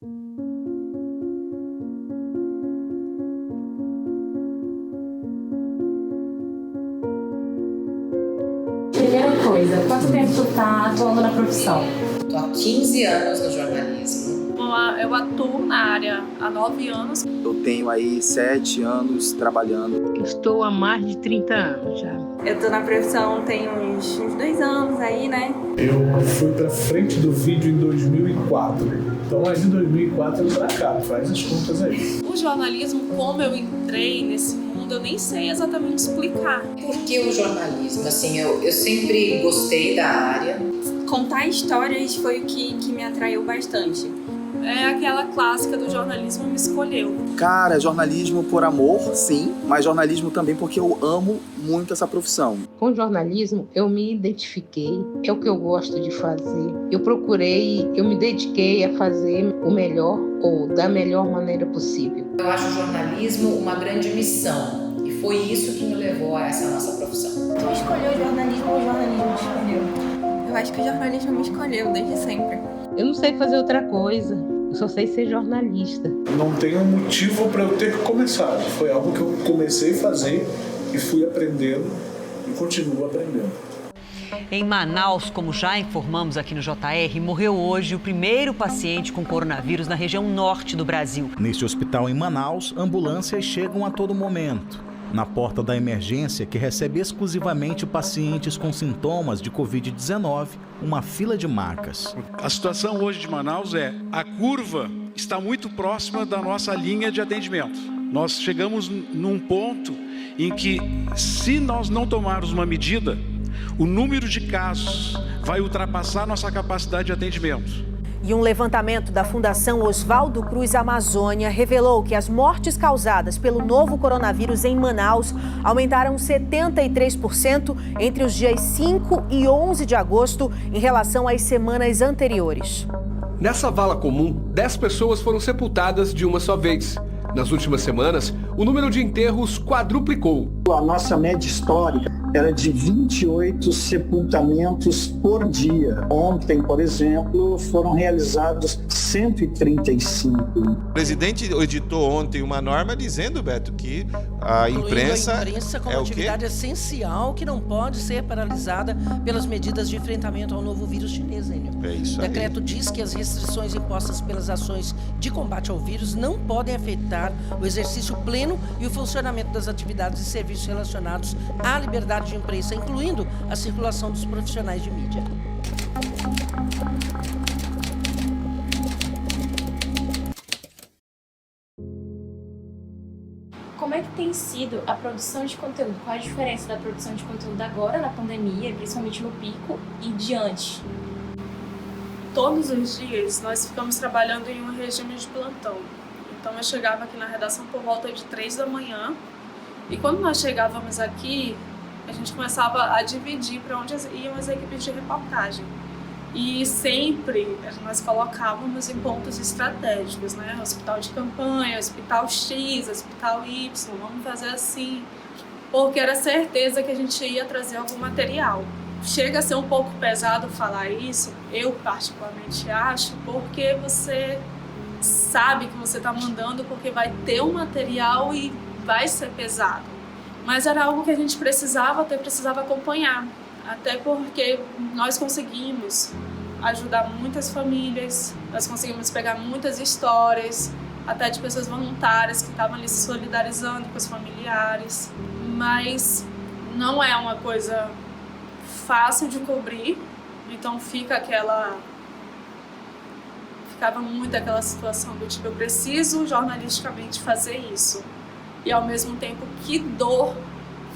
Primeira coisa, quanto tempo tu tá atuando na profissão? Estou há 15 anos no jornalismo. Eu atuo na área há 9 anos. Eu tenho aí 7 anos trabalhando. Estou há mais de 30 anos já. Eu tô na profissão tem uns 2 anos aí, né? Eu fui pra frente do vídeo em 2004. Então é de 2004 pra cá, faz as contas aí. O jornalismo, como eu entrei nesse mundo, eu nem sei exatamente explicar. Por que o jornalismo? Assim, eu sempre gostei da área. Contar histórias foi o que me atraiu bastante. É aquela clássica do jornalismo me escolheu. Cara, jornalismo por amor, sim, mas jornalismo também porque eu amo muito essa profissão. Com jornalismo, eu me identifiquei, é o que eu gosto de fazer. Eu me dediquei a fazer o melhor ou da melhor maneira possível. Eu acho o jornalismo uma grande missão e foi isso que me levou a essa nossa profissão. Tu escolheu o jornalismo ou o jornalismo te escolheu? Eu acho que o jornalismo me escolheu desde sempre. Eu não sei fazer outra coisa, eu só sei ser jornalista. Não tenho motivo para eu ter começado. Foi algo que eu comecei a fazer e fui aprendendo e continuo aprendendo. Em Manaus, como já informamos aqui no JR, morreu hoje o primeiro paciente com coronavírus na região norte do Brasil. Neste hospital em Manaus, ambulâncias chegam a todo momento. Na porta da emergência, que recebe exclusivamente pacientes com sintomas de Covid-19, uma fila de macas. A situação hoje de Manaus a curva está muito próxima da nossa linha de atendimento. Nós chegamos num ponto em que, se nós não tomarmos uma medida, o número de casos vai ultrapassar nossa capacidade de atendimento. E um levantamento da Fundação Oswaldo Cruz Amazônia revelou que as mortes causadas pelo novo coronavírus em Manaus aumentaram 73% entre os dias 5 e 11 de agosto em relação às semanas anteriores. Nessa vala comum, 10 pessoas foram sepultadas de uma só vez. Nas últimas semanas, o número de enterros quadruplicou. A nossa média histórica era de 28 sepultamentos por dia. Ontem, por exemplo, foram realizados 135. O presidente editou ontem uma norma dizendo, Beto, que a imprensa como atividade essencial que não pode ser paralisada pelas medidas de enfrentamento ao novo vírus chinês, Enio. É isso aí. O decreto diz que as restrições impostas pelas ações de combate ao vírus não podem afetar o exercício pleno e o funcionamento das atividades e serviços relacionados à liberdade de imprensa, incluindo a circulação dos profissionais de mídia. Como é que tem sido a produção de conteúdo? Qual a diferença da produção de conteúdo agora na pandemia, principalmente no pico, e diante? Todos os dias nós ficamos trabalhando em um regime de plantão. Então eu chegava aqui na redação por volta de 3 da manhã e quando nós chegávamos aqui, a gente começava a dividir para onde iam as equipes de reportagem. E sempre nós colocávamos em pontos estratégicos, né? Hospital de campanha, hospital X, hospital Y, vamos fazer assim, porque era certeza que a gente ia trazer algum material. Chega a ser um pouco pesado falar isso, eu particularmente acho, porque você sabe que você está mandando porque vai ter um material e vai ser pesado. Mas era algo que a gente precisava acompanhar, até porque nós conseguimos ajudar muitas famílias, nós conseguimos pegar muitas histórias, até de pessoas voluntárias que estavam ali se solidarizando com os familiares, mas não é uma coisa fácil de cobrir, então ficava muito aquela situação do tipo, eu preciso jornalisticamente fazer isso. E ao mesmo tempo, que dor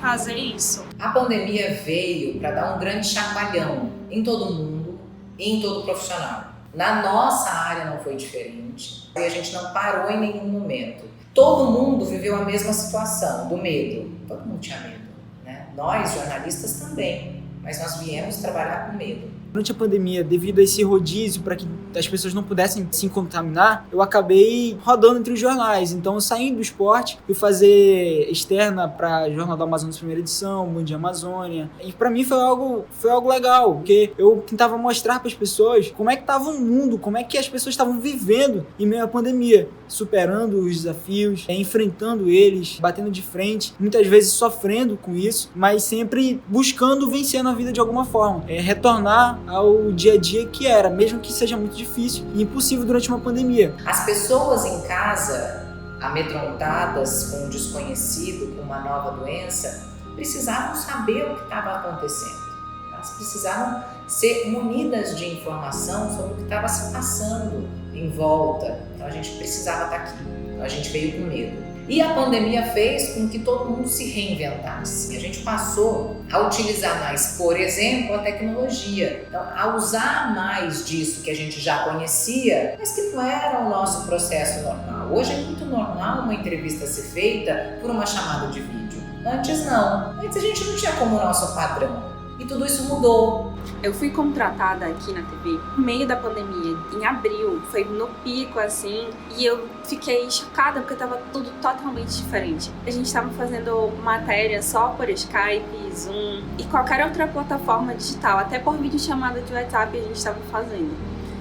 fazer isso. A pandemia veio para dar um grande chacoalhão em todo mundo e em todo profissional. Na nossa área não foi diferente e a gente não parou em nenhum momento. Todo mundo viveu a mesma situação, do medo. Todo mundo tinha medo, né? Nós, jornalistas, também, mas nós viemos trabalhar com medo. Durante a pandemia, devido a esse rodízio para que as pessoas não pudessem se contaminar, eu acabei rodando entre os jornais. Então, saindo do esporte, fui fazer externa para Jornal do Amazonas primeira edição, Bom Dia Amazônia. E para mim foi algo legal, porque eu tentava mostrar para as pessoas como é que estava o mundo, como é que as pessoas estavam vivendo em meio à pandemia, superando os desafios, enfrentando eles, batendo de frente, muitas vezes sofrendo com isso, mas sempre buscando vencer na vida de alguma forma, retornar ao dia a dia que era, mesmo que seja muito difícil e impossível durante uma pandemia. As pessoas em casa, amedrontadas com um desconhecido, com uma nova doença, precisavam saber o que estava acontecendo. Elas precisavam ser munidas de informação sobre o que estava se passando em volta. Então a gente precisava estar aqui. Então a gente veio com medo. E a pandemia fez com que todo mundo se reinventasse. A gente passou a utilizar mais, por exemplo, a tecnologia. Então, a usar mais disso que a gente já conhecia, mas que não era o nosso processo normal. Hoje é muito normal uma entrevista ser feita por uma chamada de vídeo. Antes não. Antes a gente não tinha como nosso padrão. E tudo isso mudou. Eu fui contratada aqui na TV no meio da pandemia, em abril, foi no pico assim, e eu fiquei chocada porque estava tudo totalmente diferente. A gente estava fazendo matéria só por Skype, Zoom e qualquer outra plataforma digital, até por videochamada de WhatsApp a gente estava fazendo.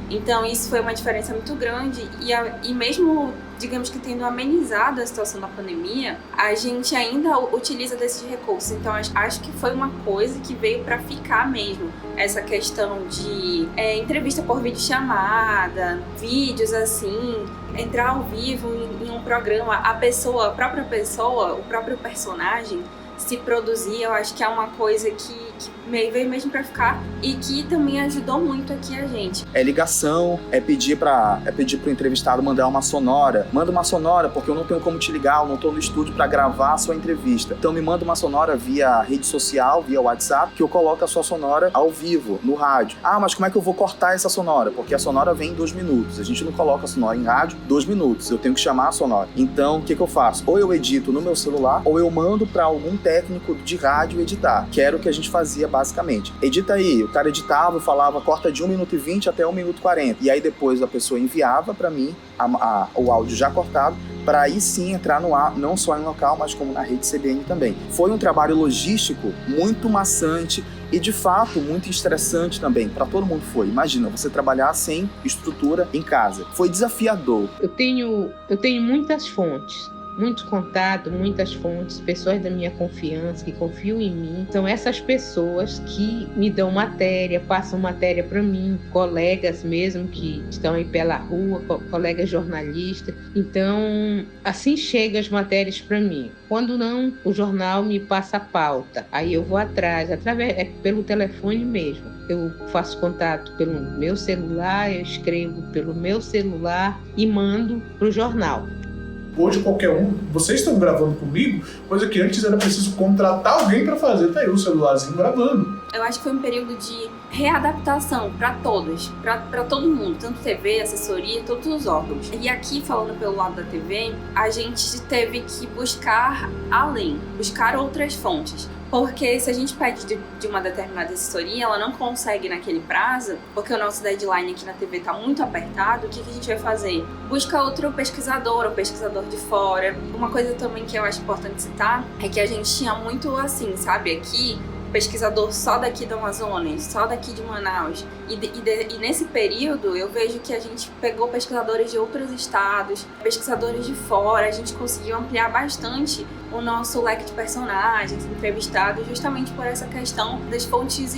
Então isso foi uma diferença muito grande e mesmo, digamos que tendo amenizado a situação da pandemia, a gente ainda utiliza desses recursos. Então acho que foi uma coisa que veio para ficar mesmo. Essa questão de entrevista por videochamada, vídeos assim, entrar ao vivo em um programa, a própria pessoa, o próprio personagem se produzir, eu acho que é uma coisa que veio mesmo pra ficar e que também ajudou muito aqui a gente. É ligação, é pedir pro entrevistado mandar uma sonora. Manda uma sonora, porque eu não tenho como te ligar, eu não tô no estúdio pra gravar a sua entrevista. Então me manda uma sonora via rede social, via WhatsApp, que eu coloco a sua sonora ao vivo, no rádio. Ah, mas como é que eu vou cortar essa sonora? Porque a sonora vem em 2 minutos. A gente não coloca a sonora em rádio 2 minutos. Eu tenho que chamar a sonora. Então, o que eu faço? Ou eu edito no meu celular, ou eu mando pra algum técnico de rádio editar, que era o que a gente fazia basicamente. Edita aí, o cara editava, falava, corta de 1 minuto e 20 até 1 minuto e 40. E aí depois a pessoa enviava para mim o áudio já cortado, para aí sim entrar no ar, não só em local, mas como na rede CBN também. Foi um trabalho logístico muito maçante e de fato muito estressante também, para todo mundo foi. Imagina, você trabalhar sem estrutura em casa. Foi desafiador. Eu tenho muitas fontes. Muito contato, muitas fontes, pessoas da minha confiança, que confiam em mim. São essas pessoas que me dão matéria, passam matéria para mim, colegas mesmo que estão aí pela rua, colegas jornalistas. Então, assim chegam as matérias para mim. Quando não, o jornal me passa a pauta. Aí eu vou atrás, pelo telefone mesmo. Eu faço contato pelo meu celular, eu escrevo pelo meu celular e mando para o jornal. Hoje qualquer um, vocês estão gravando comigo, coisa que antes era preciso contratar alguém para fazer, tá aí o celularzinho gravando. Eu acho que foi um período de readaptação para todos, para todo mundo, tanto TV, assessoria, todos os órgãos. E aqui, falando pelo lado da TV, a gente teve que buscar outras fontes. Porque se a gente pede de uma determinada assessoria, ela não consegue naquele prazo, porque o nosso deadline aqui na TV está muito apertado, o que a gente vai fazer? Busca outro pesquisador, ou pesquisador de fora. Uma coisa também que eu acho importante citar é que a gente tinha muito assim, sabe, aqui, pesquisador só daqui do Amazonas, só daqui de Manaus. E nesse período eu vejo que a gente pegou pesquisadores de outros estados, pesquisadores de fora, a gente conseguiu ampliar bastante o nosso leque de personagens entrevistados, justamente por essa questão das fontes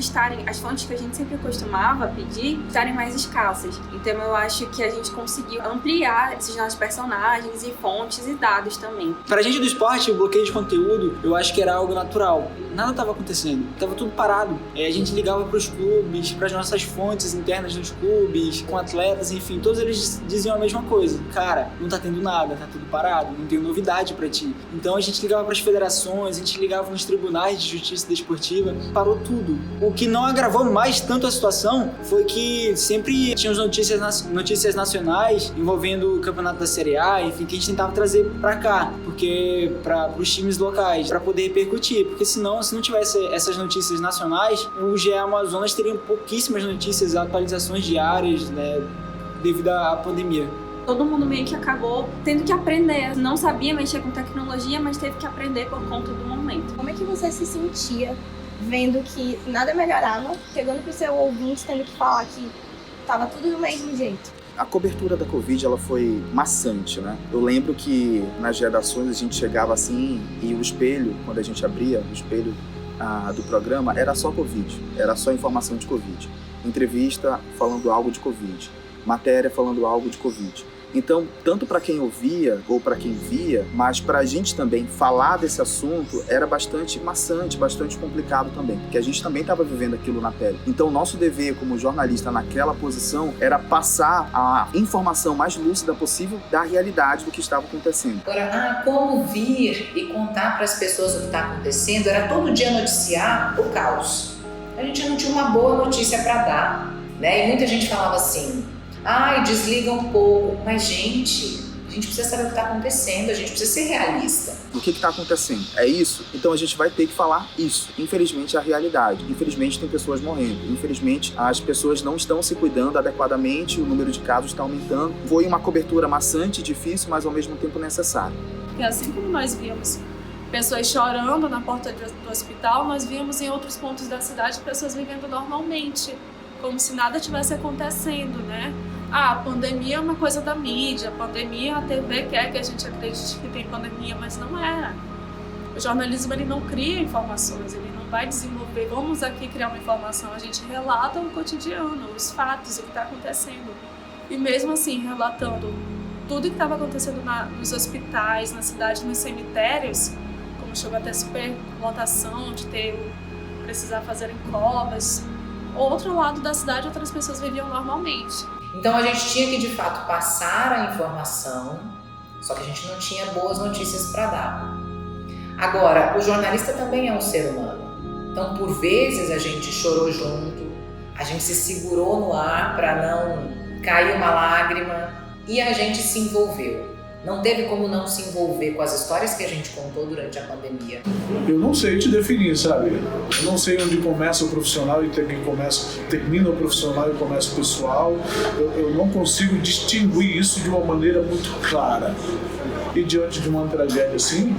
as fontes que a gente sempre costumava pedir, estarem mais escassas. Então eu acho que a gente conseguiu ampliar esses nossos personagens e fontes e dados também. Pra gente do esporte, o bloqueio de conteúdo, eu acho que era algo natural. Nada estava acontecendo, estava tudo parado. A gente ligava para os clubes, para as nossas fontes internas dos clubes, com atletas, enfim, todos eles diziam a mesma coisa. Cara, não tá tendo nada, tá tudo parado, não tem novidade para ti. Então a gente ligava para as federações, a gente ligava nos tribunais de justiça desportiva, parou tudo. O que não agravou mais tanto a situação foi que sempre tinham notícias nacionais envolvendo o campeonato da Série A, enfim, que a gente tentava trazer para cá, porque para os times locais, para poder repercutir, porque senão se não tivesse essas notícias nacionais, o GE Amazonas teria pouquíssimas notícias, atualizações diárias, né, devido à pandemia. Todo mundo meio que acabou tendo que aprender. Não sabia mexer com tecnologia, mas teve que aprender por conta do momento. Como é que você se sentia vendo que nada melhorava, chegando pro seu ouvinte tendo que falar que tava tudo do mesmo jeito? A cobertura da Covid, ela foi maçante, né? Eu lembro que nas redações a gente chegava assim e o espelho, quando a gente abria o espelho do programa, era só Covid, era só informação de Covid. Entrevista falando algo de Covid, matéria falando algo de Covid. Então, tanto para quem ouvia ou para quem via, mas para a gente também falar desse assunto era bastante maçante, bastante complicado também, porque a gente também estava vivendo aquilo na pele. Então, nosso dever como jornalista naquela posição era passar a informação mais lúcida possível da realidade do que estava acontecendo. Agora, como vir e contar para as pessoas o que está acontecendo, era todo dia noticiar o caos. A gente não tinha uma boa notícia para dar, né? E muita gente falava assim: desliga um pouco. Mas, gente, a gente precisa saber o que está acontecendo, a gente precisa ser realista. O que está acontecendo? É isso? Então a gente vai ter que falar isso. Infelizmente é a realidade. Infelizmente tem pessoas morrendo. Infelizmente as pessoas não estão se cuidando adequadamente, o número de casos está aumentando. Foi uma cobertura maçante, difícil, mas ao mesmo tempo necessária. E assim como nós víamos pessoas chorando na porta do hospital, nós víamos em outros pontos da cidade pessoas vivendo normalmente, como se nada tivesse acontecendo, né? A pandemia é uma coisa da mídia, a pandemia, a TV quer que a gente acredite que tem pandemia, mas não é. O jornalismo, ele não cria informações, ele não vai desenvolver, vamos aqui criar uma informação, a gente relata o cotidiano, os fatos, o que está acontecendo. E mesmo assim, relatando tudo que estava acontecendo nos hospitais, na cidade, nos cemitérios, como chegou até superlotação, de precisar fazer em covas. Outro lado da cidade, outras pessoas viviam normalmente. Então a gente tinha que de fato passar a informação, só que a gente não tinha boas notícias para dar. Agora, o jornalista também é um ser humano. Então, por vezes a gente chorou junto, a gente se segurou no ar para não cair uma lágrima e a gente se envolveu. Não teve como não se envolver com as histórias que a gente contou durante a pandemia. Eu não sei te definir, sabe? Eu não sei onde começa o profissional e termina o profissional e começa o pessoal. Eu não consigo distinguir isso de uma maneira muito clara. E diante de uma tragédia assim,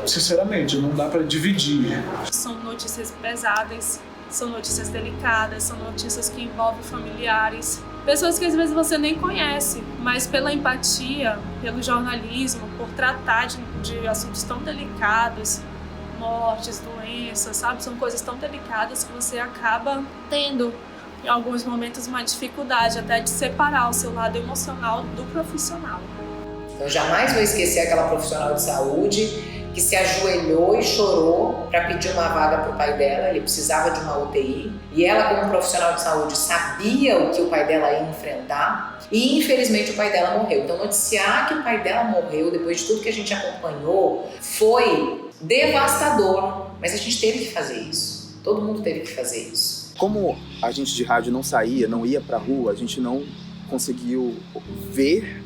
sinceramente, não dá para dividir. São notícias pesadas, são notícias delicadas, são notícias que envolvem familiares. Pessoas que às vezes você nem conhece, mas pela empatia, pelo jornalismo, por tratar de assuntos tão delicados, mortes, doenças, sabe? São coisas tão delicadas que você acaba tendo, em alguns momentos, uma dificuldade até de separar o seu lado emocional do profissional. Eu jamais vou esquecer aquela profissional de saúde que se ajoelhou e chorou para pedir uma vaga para o pai dela, ele precisava de uma UTI, e ela, como profissional de saúde, sabia o que o pai dela ia enfrentar, e infelizmente o pai dela morreu. Então noticiar que o pai dela morreu, depois de tudo que a gente acompanhou, foi devastador, mas a gente teve que fazer isso, todo mundo teve que fazer isso. Como a gente de rádio não saía, não ia para a rua, a gente não conseguiu ver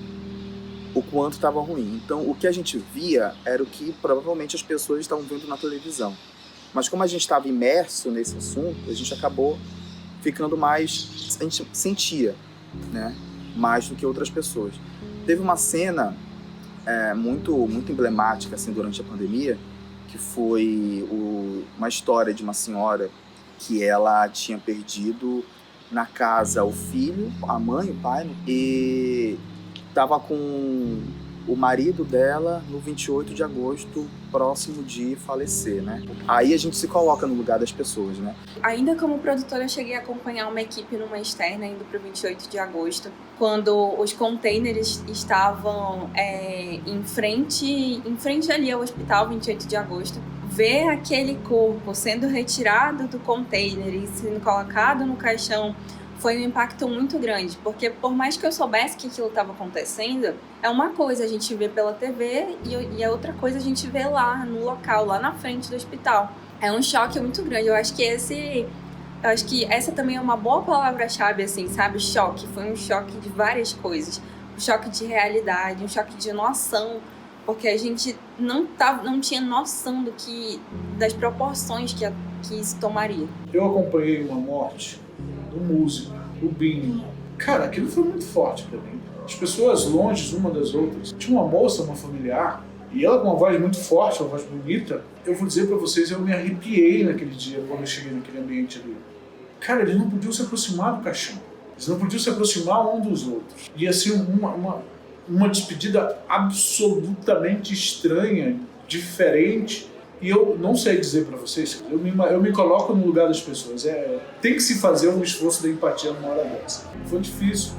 o quanto estava ruim. Então, o que a gente via era o que provavelmente as pessoas estavam vendo na televisão. Mas como a gente estava imerso nesse assunto, a gente acabou ficando mais... A gente sentia, né? Mais do que outras pessoas. Teve uma cena muito emblemática assim, durante a pandemia, que foi uma história de uma senhora que ela tinha perdido na casa o filho, a mãe, o pai, e estava com o marido dela no 28 de agosto, próximo de falecer, né? Aí a gente se coloca no lugar das pessoas, né? Ainda como produtora, eu cheguei a acompanhar uma equipe numa externa indo para o 28 de agosto, quando os containers estavam em frente ali ao hospital 28 de agosto. Ver aquele corpo sendo retirado do container e sendo colocado no caixão foi um impacto muito grande, porque por mais que eu soubesse que aquilo estava acontecendo, é uma coisa a gente vê pela TV e a outra coisa a gente vê lá no local, lá na frente do hospital. É um choque muito grande. Eu acho que essa também é uma boa palavra-chave, assim, sabe? Choque. Foi um choque de várias coisas. Um choque de realidade, um choque de noção porque a gente não tinha noção das proporções que isso tomaria. Eu acompanhei uma morte do músico, o Binho. Cara, aquilo foi muito forte pra mim. As pessoas longe uma das outras. Tinha uma moça, uma familiar, e ela com uma voz muito forte, uma voz bonita. Eu vou dizer pra vocês, eu me arrepiei naquele dia, quando eu cheguei naquele ambiente ali. Cara, eles não podiam se aproximar do caixão. Eles não podiam se aproximar um dos outros. E assim, uma despedida absolutamente estranha, diferente. E eu não sei dizer pra vocês, eu me coloco no lugar das pessoas. Tem que se fazer um esforço da empatia numa hora dessa. Foi difícil.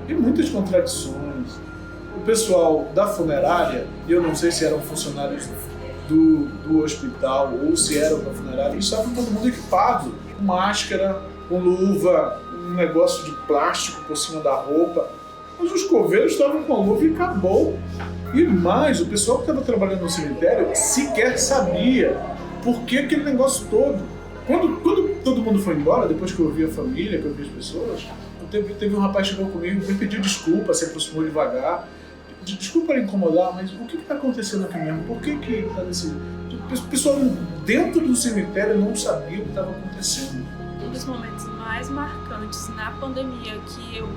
E muitas contradições. O pessoal da funerária, eu não sei se eram funcionários do hospital ou se eram da funerária, estavam todo mundo equipado, com máscara, com luva, um negócio de plástico por cima da roupa. Mas os coveiros estavam com a luva e acabou. E mais, o pessoal que estava trabalhando no cemitério sequer sabia por que aquele negócio todo. Quando todo mundo foi embora, depois que eu vi a família, que eu vi as pessoas, teve um rapaz que chegou comigo, me pediu desculpa, se aproximou devagar. Desculpa lhe incomodar, mas o que está acontecendo aqui mesmo? Por que está nesse... O pessoal dentro do cemitério não sabia o que estava acontecendo. Um dos momentos mais marcantes na pandemia que eu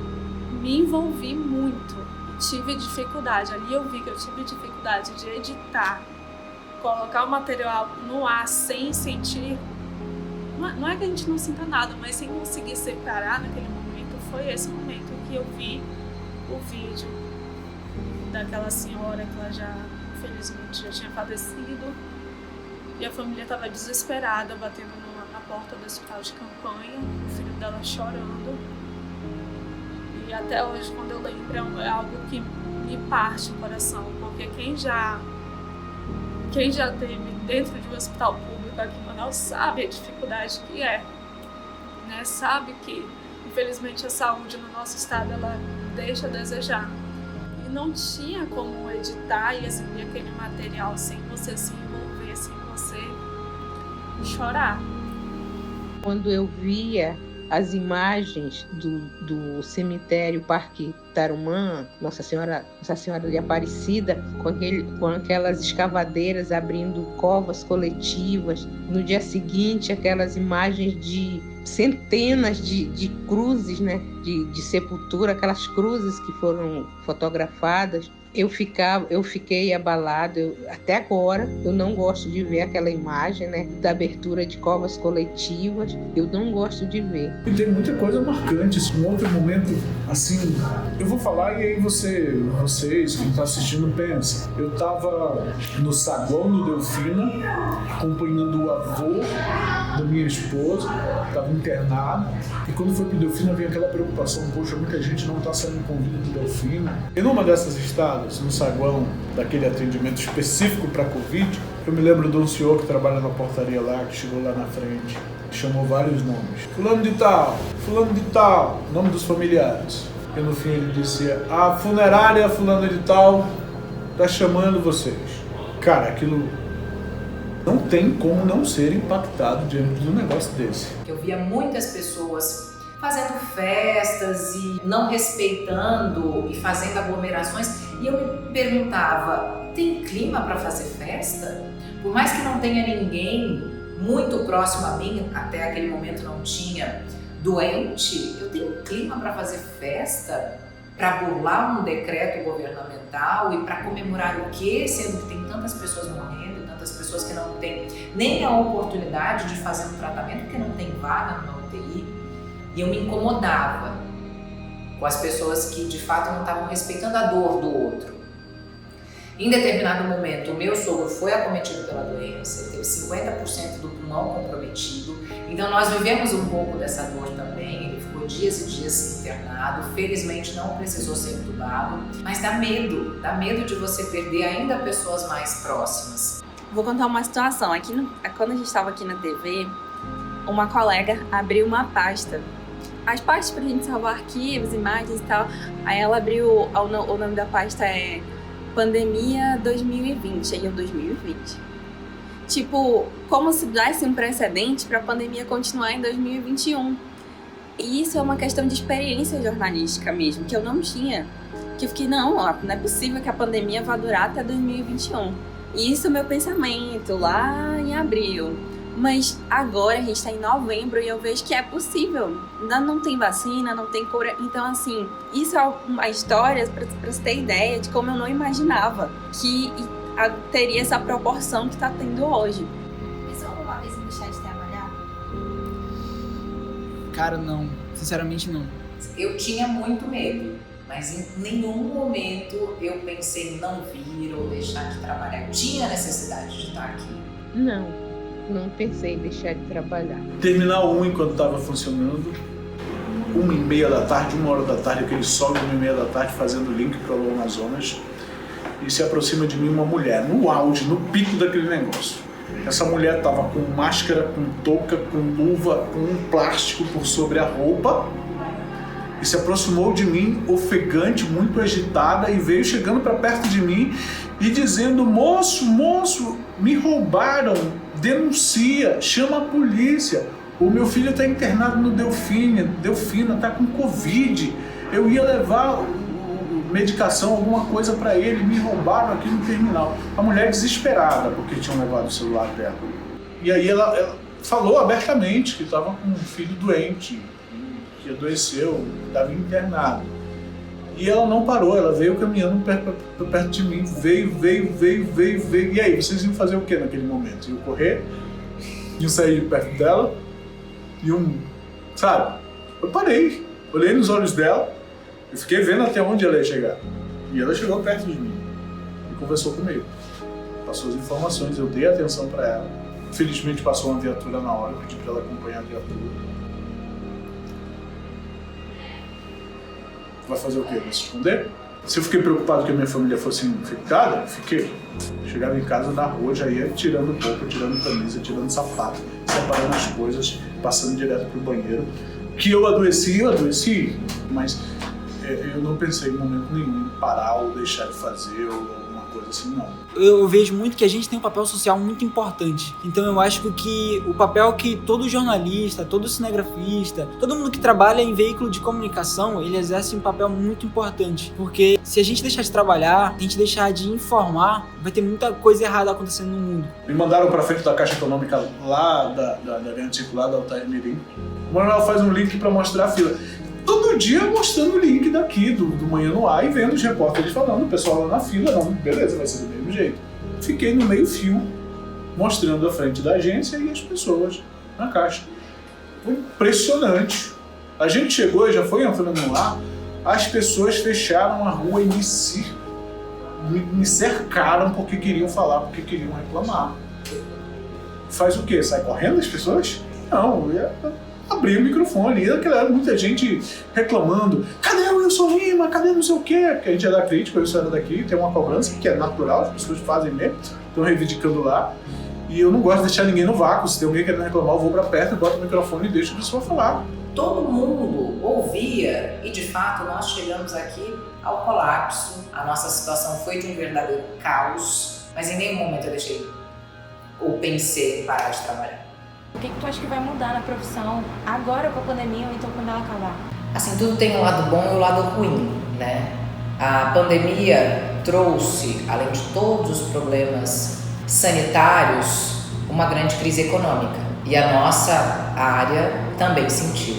me envolvi muito, tive dificuldade, ali eu vi que eu tive dificuldade de editar, colocar o material no ar sem sentir, não é que a gente não sinta nada, mas sem conseguir separar naquele momento, foi esse momento que eu vi o vídeo daquela senhora que ela já, infelizmente, já tinha falecido e a família estava desesperada, batendo na porta do hospital de campanha, o filho dela chorando. E até hoje, quando eu lembro, é algo que me parte o coração, porque quem já esteve dentro de um hospital público aqui em Manaus sabe a dificuldade que é, né? Sabe que, infelizmente, a saúde no nosso estado, ela deixa a desejar. E não tinha como editar e exibir aquele material sem você se envolver, sem você chorar. Quando eu via as imagens do cemitério Parque Tarumã, Nossa Senhora de Aparecida, com aquelas escavadeiras abrindo covas coletivas. No dia seguinte, aquelas imagens de centenas de cruzes, né, de sepultura, aquelas cruzes que foram fotografadas. Eu fiquei abalada. Até agora, eu não gosto de ver aquela imagem, né, da abertura de covas coletivas. Eu não gosto de ver. E tem muita coisa marcante. Um outro momento, assim, eu vou falar e aí vocês, quem está assistindo, pensa. Eu estava no saguão do Delfina, acompanhando o avô da minha esposa, estava internado. E quando foi pro Delfina, veio aquela preocupação: poxa, muita gente não está saindo com vida do Delfina. E numa dessas estadas, no saguão daquele atendimento específico para Covid, eu me lembro de um senhor que trabalha na portaria lá, que chegou lá na frente, chamou vários nomes. Fulano de tal, nome dos familiares. E no fim ele dizia: a funerária fulano de tal tá chamando vocês. Cara, aquilo não tem como não ser impactado diante de um negócio desse. Eu via muitas pessoas fazendo festas e não respeitando e fazendo aglomerações. E eu me perguntava, tem clima para fazer festa? Por mais que não tenha ninguém muito próximo a mim, até aquele momento não tinha, doente, eu tenho clima para fazer festa? Para burlar um decreto governamental e para comemorar o quê? Sendo que tem tantas pessoas morrendo, tantas pessoas que não têm nem a oportunidade de fazer um tratamento porque não tem vaga numa UTI. E eu me incomodava com as pessoas que de fato não estavam respeitando a dor do outro. Em determinado momento, o meu sogro foi acometido pela doença, ele teve 50% do pulmão comprometido, então nós vivemos um pouco dessa dor também. Ele ficou dias e dias internado, felizmente não precisou ser entubado, mas dá medo de você perder ainda pessoas mais próximas. Vou contar uma situação. Quando a gente estava aqui na TV, uma colega abriu uma pasta. As pastas pra gente salvar arquivos, imagens e tal. Aí ela abriu, o nome da pasta é Pandemia 2020, aí é o 2020. Tipo, como se desse um precedente pra pandemia continuar em 2021. E isso é uma questão de experiência jornalística mesmo, que eu não tinha. Que eu fiquei, não é possível que a pandemia vá durar até 2021. E isso é o meu pensamento lá em abril. Mas agora a gente está em novembro e eu vejo que é possível. Ainda não tem vacina, não tem cura. Então, assim, isso é uma história para você ter ideia de como eu não imaginava que teria essa proporção que está tendo hoje. Pensou alguma vez em deixar de trabalhar? Cara, não. Sinceramente, não. Eu tinha muito medo, mas em nenhum momento eu pensei em não vir ou deixar de trabalhar. Eu tinha necessidade de estar aqui. Não pensei em deixar de trabalhar. Terminal 1 enquanto estava funcionando, 1h30 da tarde, 1h da tarde, aquele sol, 1h30 da tarde, fazendo link para o Amazonas. E se aproxima de mim uma mulher, no auge, no pico daquele negócio. Essa mulher estava com máscara, com touca, com luva, com um plástico por sobre a roupa. E se aproximou de mim, ofegante, muito agitada, e veio chegando para perto de mim e dizendo: moço, me roubaram, denuncia, chama a polícia. O meu filho está internado no Delfina, está com Covid. Eu ia levar medicação, alguma coisa para ele, me roubaram aqui no terminal. A mulher desesperada, porque tinham levado o celular dela. E aí ela falou abertamente que estava com um filho doente, que adoeceu, estava internado. E ela não parou, ela veio caminhando perto de mim, veio. E aí, vocês iam fazer o que naquele momento? Iam correr? Iam sair de perto dela? Sabe? Eu parei, olhei nos olhos dela, eu fiquei vendo até onde ela ia chegar. E ela chegou perto de mim e conversou comigo. Passou as informações, eu dei atenção para ela. Felizmente passou uma viatura na hora, eu pedi para ela acompanhar a viatura. Vai fazer o quê? Vai se esconder? Se eu fiquei preocupado que a minha família fosse infectada, fiquei. Chegava em casa na rua, já ia tirando roupa, tirando camisa, tirando sapato, separando as coisas, passando direto pro banheiro. Que eu adoeci, mas eu não pensei em momento nenhum em parar ou deixar de fazer ou alguma coisa assim, não. Eu vejo muito que a gente tem um papel social muito importante. Então eu acho que o papel que todo jornalista, todo cinegrafista, todo mundo que trabalha em veículo de comunicação, ele exerce um papel muito importante. Porque se a gente deixar de trabalhar, a gente deixar de informar, vai ter muita coisa errada acontecendo no mundo. Me mandaram para frente da Caixa Econômica lá da linha circular da Altair Mirim. O Manuel faz um link para mostrar a fila. Todo dia mostrando o link daqui, do Manhã no Ar, e vendo os repórteres falando, o pessoal lá na fila, não, beleza, vai ser do mesmo jeito. Fiquei no meio fio, mostrando a frente da agência e as pessoas na caixa. Foi impressionante. A gente chegou e já foi entrando no ar, as pessoas fecharam a rua e me cercaram porque queriam falar, porque queriam reclamar. Faz o quê? Sai correndo as pessoas? Não, abri o microfone, e era muita gente reclamando: cadê o Wilson Lima, cadê não sei o quê? Porque a gente é da crítica, o Wilson era daqui, tem uma cobrança que é natural, as pessoas fazem mesmo, estão reivindicando lá. E eu não gosto de deixar ninguém no vácuo. Se tem alguém querendo reclamar, eu vou pra perto, boto o microfone e deixo a pessoa falar. Todo mundo ouvia e, de fato, nós chegamos aqui ao colapso. A nossa situação foi de um verdadeiro caos, mas em nenhum momento eu deixei ou pensei em parar de trabalhar. O que tu acha que vai mudar na profissão agora com a pandemia ou então quando ela acabar? Assim, tudo tem um lado bom e um lado ruim, né? A pandemia trouxe, além de todos os problemas sanitários, uma grande crise econômica. E a nossa área também sentiu.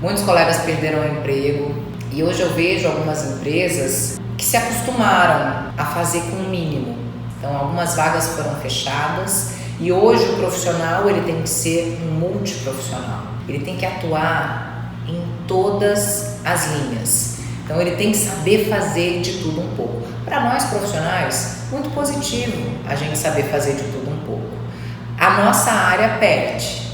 Muitos colegas perderam o emprego e hoje eu vejo algumas empresas que se acostumaram a fazer com o mínimo. Então, algumas vagas foram fechadas. E hoje o profissional ele tem que ser um multiprofissional. Ele tem que atuar em todas as linhas. Então ele tem que saber fazer de tudo um pouco. Para nós profissionais, muito positivo a gente saber fazer de tudo um pouco. A nossa área perde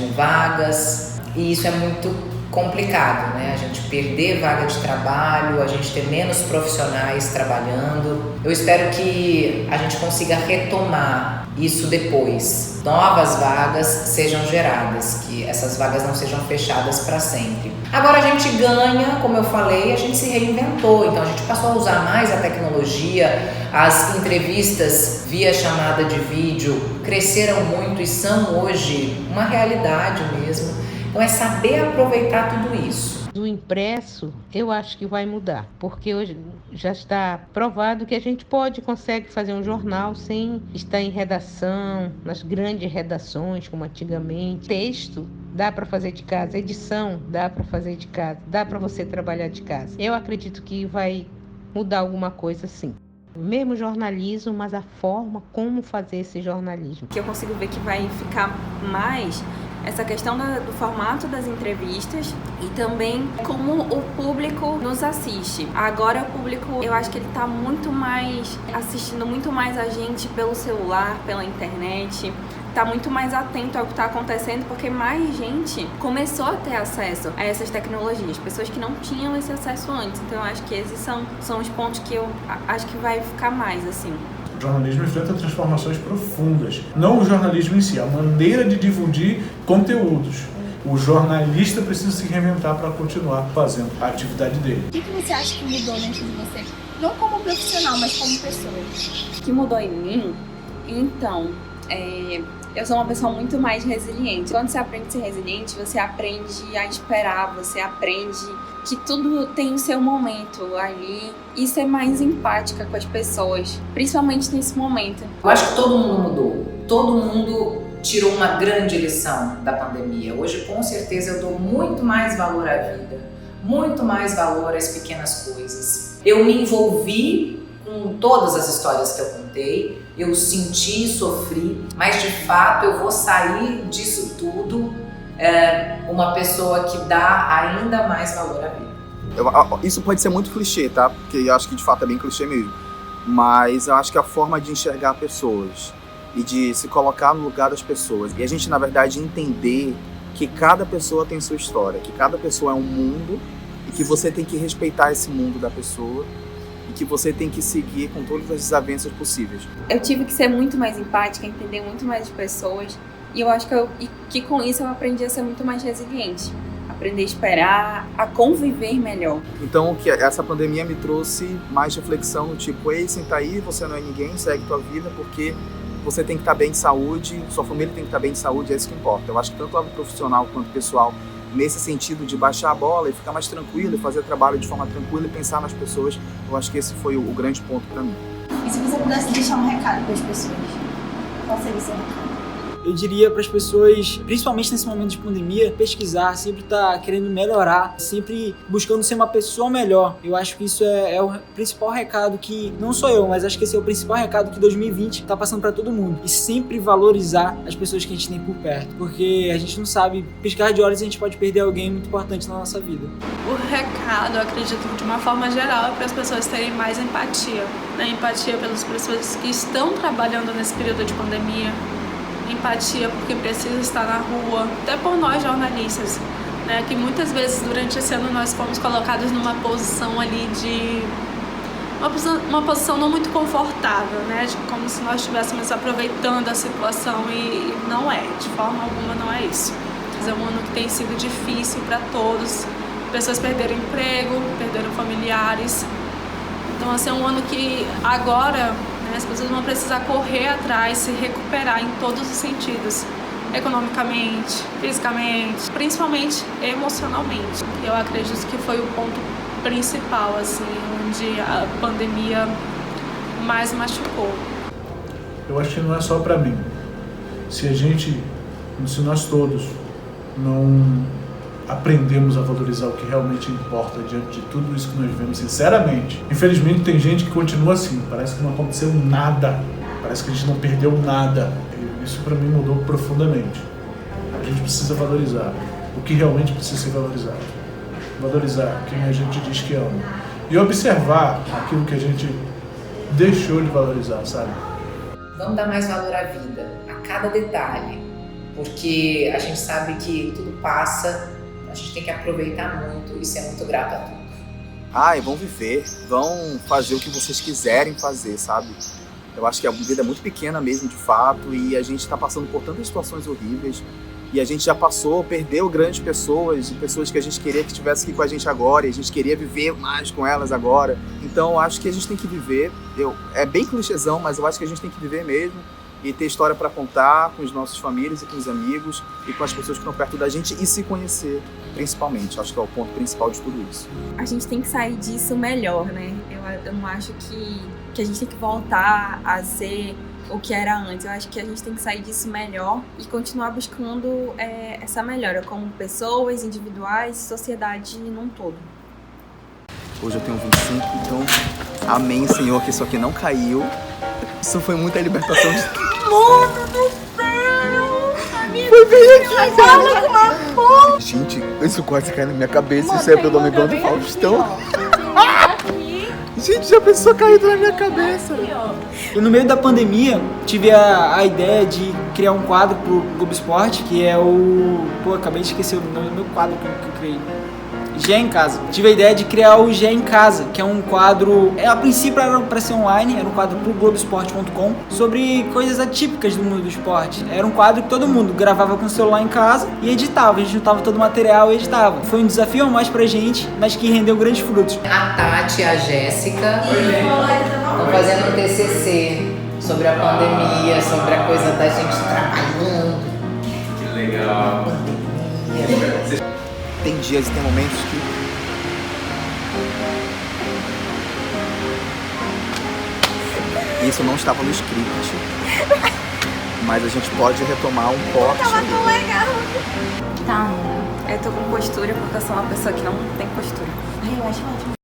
em vagas, e isso é muito complicado, né? A gente perder vaga de trabalho, a gente ter menos profissionais trabalhando. Eu espero que a gente consiga retomar isso depois. Novas vagas sejam geradas, que essas vagas não sejam fechadas para sempre. Agora a gente ganha, como eu falei, a gente se reinventou, então a gente passou a usar mais a tecnologia, as entrevistas via chamada de vídeo cresceram muito e são hoje uma realidade mesmo. Então é saber aproveitar tudo isso. Do impresso, eu acho que vai mudar, porque hoje já está provado que a gente consegue fazer um jornal sem estar em redação, nas grandes redações, como antigamente. Texto dá para fazer de casa, edição dá para fazer de casa, dá para você trabalhar de casa. Eu acredito que vai mudar alguma coisa, sim. Mesmo jornalismo, mas a forma como fazer esse jornalismo. Que eu consigo ver que vai ficar mais essa questão do formato das entrevistas e também como o público nos assiste. Agora o público, eu acho que ele está muito mais assistindo muito mais a gente pelo celular, pela internet. Está muito mais atento ao que está acontecendo, porque mais gente começou a ter acesso a essas tecnologias, pessoas que não tinham esse acesso antes. Então eu acho que esses são os pontos que eu acho que vai ficar mais assim. O jornalismo enfrenta transformações profundas. Não o jornalismo em si, a maneira de difundir conteúdos. O jornalista precisa se reinventar para continuar fazendo a atividade dele. O que você acha que mudou dentro de você? Não como profissional, mas como pessoa. O que mudou em mim? Então, eu sou uma pessoa muito mais resiliente. Quando você aprende a ser resiliente, você aprende a esperar, você aprende que tudo tem o seu momento ali e ser mais empática com as pessoas, principalmente nesse momento. Eu acho que todo mundo mudou, todo mundo tirou uma grande lição da pandemia. Hoje, com certeza, eu dou muito mais valor à vida, muito mais valor às pequenas coisas. Eu me envolvi com todas as histórias que eu contei, eu senti, sofri, mas de fato eu vou sair disso tudo uma pessoa que dá ainda mais valor à vida. Isso pode ser muito clichê, tá? Porque eu acho que de fato é bem clichê mesmo. Mas eu acho que a forma de enxergar pessoas e de se colocar no lugar das pessoas, e a gente na verdade entender que cada pessoa tem sua história, que cada pessoa é um mundo e que você tem que respeitar esse mundo da pessoa e que você tem que seguir com todas as desavenças possíveis. Eu tive que ser muito mais empática, entender muito mais de pessoas, e eu acho que com isso eu aprendi a ser muito mais resiliente, aprender a esperar, a conviver melhor. Então que essa pandemia me trouxe mais reflexão no tipo, ei, senta aí, você não é ninguém, segue tua vida, porque você tem que estar bem de saúde, sua família tem que estar bem de saúde, é isso que importa. Eu acho que tanto o lado profissional quanto pessoal, nesse sentido de baixar a bola e ficar mais tranquilo, e fazer trabalho de forma tranquila e pensar nas pessoas, eu acho que esse foi o grande ponto para mim. E se você pudesse deixar um recado para as pessoas, qual seria o seu recado? Eu diria para as pessoas, principalmente nesse momento de pandemia, pesquisar, sempre estar querendo melhorar, sempre buscando ser uma pessoa melhor. Eu acho que isso é o principal recado que, não sou eu, mas acho que esse é o principal recado que 2020 está passando para todo mundo. E sempre valorizar as pessoas que a gente tem por perto, porque a gente não sabe, piscar de olhos a gente pode perder alguém muito importante na nossa vida. O recado, eu acredito, de uma forma geral, é para as pessoas terem mais empatia. Né? Empatia pelas pessoas que estão trabalhando nesse período de pandemia, empatia porque precisa estar na rua, até por nós jornalistas, né, que muitas vezes durante esse ano nós fomos colocados numa posição ali de uma posição não muito confortável, né, de como se nós estivéssemos aproveitando a situação, e não é, de forma alguma não é isso. É um ano que tem sido difícil para todos, pessoas perderam emprego, perderam familiares, então assim, é um ano que agora as pessoas vão precisar correr atrás, se recuperar em todos os sentidos, economicamente, fisicamente, principalmente emocionalmente. Eu acredito que foi o ponto principal, assim, onde a pandemia mais machucou. Eu acho que não é só para mim. Se nós todos não aprendemos a valorizar o que realmente importa diante de tudo isso que nós vivemos, sinceramente. Infelizmente tem gente que continua assim, parece que não aconteceu nada, parece que a gente não perdeu nada. E isso para mim mudou profundamente. A gente precisa valorizar o que realmente precisa ser valorizado. Valorizar quem a gente diz que ama. E observar aquilo que a gente deixou de valorizar, sabe? Vamos dar mais valor à vida, a cada detalhe, porque a gente sabe que tudo passa. A gente tem que aproveitar muito e ser muito grato a tudo. Vão viver, vão fazer o que vocês quiserem fazer, sabe? Eu acho que a vida é muito pequena mesmo, de fato, e a gente está passando por tantas situações horríveis, e a gente já perdeu grandes pessoas, e pessoas que a gente queria que estivessem aqui com a gente agora, e a gente queria viver mais com elas agora. Então, eu acho que a gente tem que viver, é bem clichêzão, mas eu acho que a gente tem que viver mesmo, e ter história para contar com os nossos famílias e com os amigos e com as pessoas que estão perto da gente e se conhecer, principalmente. Acho que é o ponto principal de tudo isso. A gente tem que sair disso melhor, né? Eu não acho que a gente tem que voltar a ser o que era antes. Eu acho que a gente tem que sair disso melhor e continuar buscando essa melhora como pessoas individuais e sociedade num todo. Hoje eu tenho 25, então amém, Senhor, que isso aqui não caiu. Isso foi muita libertação de... Mano do céu! Foi bem aqui, cara! Gente, isso quase cai na minha cabeça. Mano, isso é pro Domingão do Faustão. Gente, já pensou caído na minha cabeça. E no meio da pandemia, tive a ideia de criar um quadro pro Globo Esporte, que é o... Pô, acabei de esquecer o nome do meu quadro que eu criei. GE em Casa. Tive a ideia de criar o GE em Casa, que é um quadro... A princípio era para ser online, era um quadro pro Globoesporte.com, sobre coisas atípicas do mundo do esporte. Era um quadro que todo mundo gravava com o celular em casa e editava. A gente juntava todo o material e editava. Foi um desafio a mais pra gente, mas que rendeu grandes frutos. A Tati e a Jéssica estão fazendo um TCC sobre a pandemia, sobre a coisa da gente trabalhando. Que legal. Pandemia. Tem dias e tem momentos que... Isso não estava no script, mas a gente pode retomar um corte. Tava tão legal. Tá, eu tô com postura porque eu sou uma pessoa que não tem postura. Ai, eu acho ótimo.